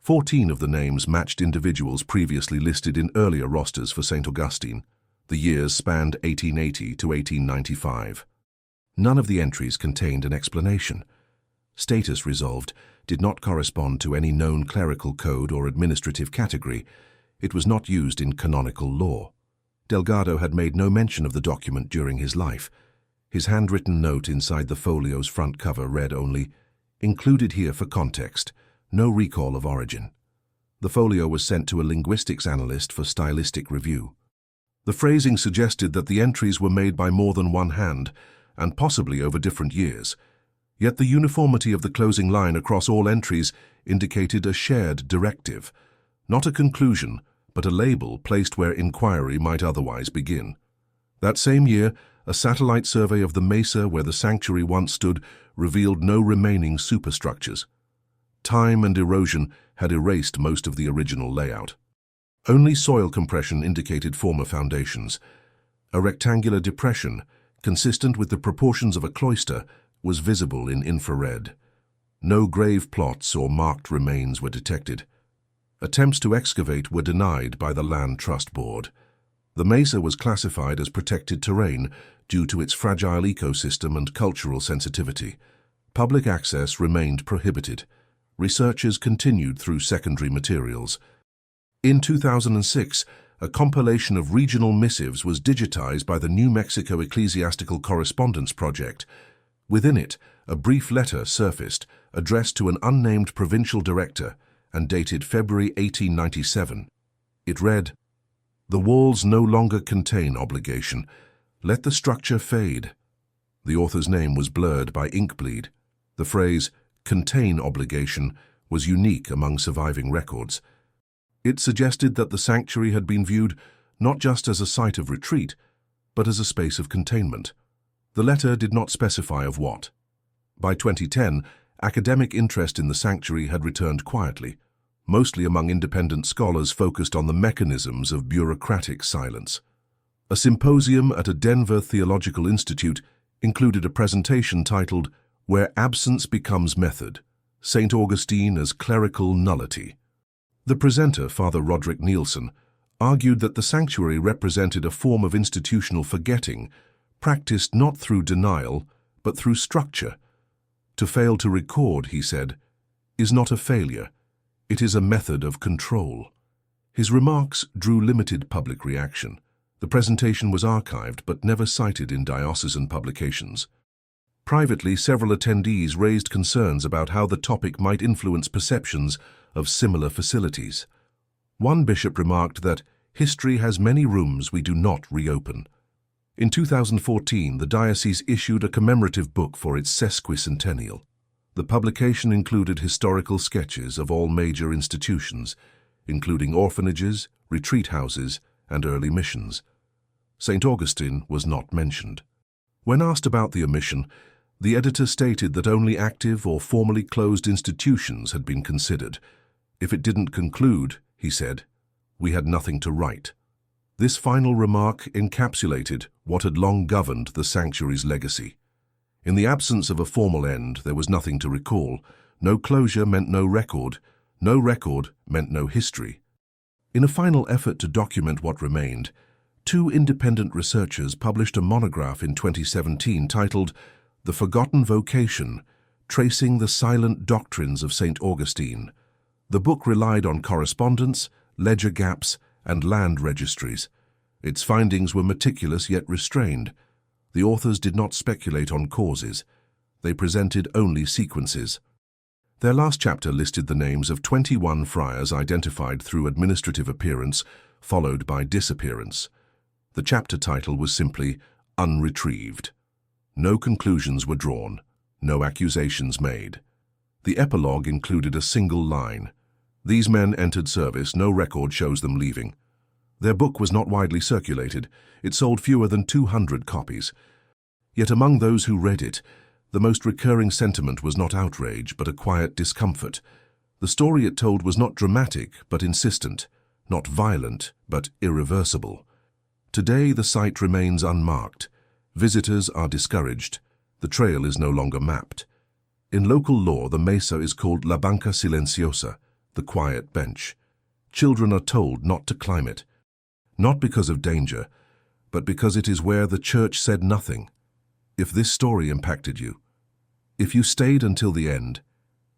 14 of the names matched individuals previously listed in earlier rosters for St. Augustine. The years spanned 1880 to 1895. None of the entries contained an explanation. Status resolved did not correspond to any known clerical code or administrative category. It was not used in canonical law. Delgado had made no mention of the document during his life. His handwritten note inside the folio's front cover read only, "Included here for context, no recall of origin." The folio was sent to a linguistics analyst for stylistic review. The phrasing suggested that the entries were made by more than one hand, and possibly over different years. Yet the uniformity of the closing line across all entries indicated a shared directive, not a conclusion, but a label placed where inquiry might otherwise begin. That same year, a satellite survey of the mesa where the sanctuary once stood revealed no remaining superstructures. Time and erosion had erased most of the original layout. Only soil compression indicated former foundations. A rectangular depression, consistent with the proportions of a cloister, was visible in infrared. No grave plots or marked remains were detected. Attempts to excavate were denied by the Land Trust Board. The mesa was classified as protected terrain due to its fragile ecosystem and cultural sensitivity. Public access remained prohibited. Researchers continued through secondary materials. In 2006, a compilation of regional missives was digitized by the New Mexico Ecclesiastical Correspondence Project. Within it, a brief letter surfaced, addressed to an unnamed provincial director and dated February 1897. It read, "The walls no longer contain obligation. Let the structure fade." The author's name was blurred by ink bleed. The phrase, "contain obligation," was unique among surviving records. It suggested that the sanctuary had been viewed not just as a site of retreat, but as a space of containment. The letter did not specify of what. By 2010, academic interest in the sanctuary had returned quietly, mostly among independent scholars focused on the mechanisms of bureaucratic silence. A symposium at a Denver Theological Institute included a presentation titled "Where Absence Becomes Method, St. Augustine as Clerical Nullity." The presenter, Father Roderick Nielsen, argued that the sanctuary represented a form of institutional forgetting, practiced not through denial, but through structure. To fail to record, he said, is not a failure. It is a method of control. His remarks drew limited public reaction. The presentation was archived but never cited in diocesan publications. Privately, several attendees raised concerns about how the topic might influence perceptions of similar facilities. One bishop remarked that history has many rooms we do not reopen. In 2014, the diocese issued a commemorative book for its sesquicentennial. The publication included historical sketches of all major institutions, including orphanages, retreat houses, and early missions. St. Augustine was not mentioned. When asked about the omission, the editor stated that only active or formally closed institutions had been considered. If it didn't conclude, he said, we had nothing to write. This final remark encapsulated what had long governed the sanctuary's legacy. In the absence of a formal end, there was nothing to recall. No closure meant no record meant no history. In a final effort to document what remained, Two independent researchers published a monograph in 2017 titled The Forgotten Vocation, Tracing the Silent Doctrines of St. Augustine. The book relied on correspondence, ledger gaps, and land registries. Its findings were meticulous yet restrained. The authors did not speculate on causes. They presented only sequences. Their last chapter listed the names of 21 friars identified through administrative appearance, followed by disappearance. The chapter title was simply Unretrieved. No conclusions were drawn, no accusations made. The epilogue included a single line. These men entered service, no record shows them leaving. Their book was not widely circulated. It sold fewer than 200 copies. Yet among those who read it, the most recurring sentiment was not outrage, but a quiet discomfort. The story it told was not dramatic, but insistent, not violent, but irreversible. Today, the site remains unmarked. Visitors are discouraged. The trail is no longer mapped. In local law, the mesa is called La Banca Silenciosa, the quiet bench. Children are told not to climb it, not because of danger, but because it is where the church said nothing. If this story impacted you, if you stayed until the end,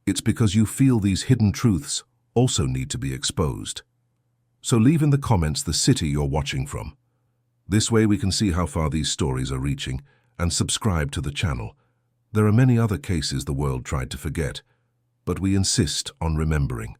it's because you feel these hidden truths also need to be exposed. So leave in the comments the city you're watching from. This way we can see how far these stories are reaching, and subscribe to the channel. There are many other cases the world tried to forget, but we insist on remembering.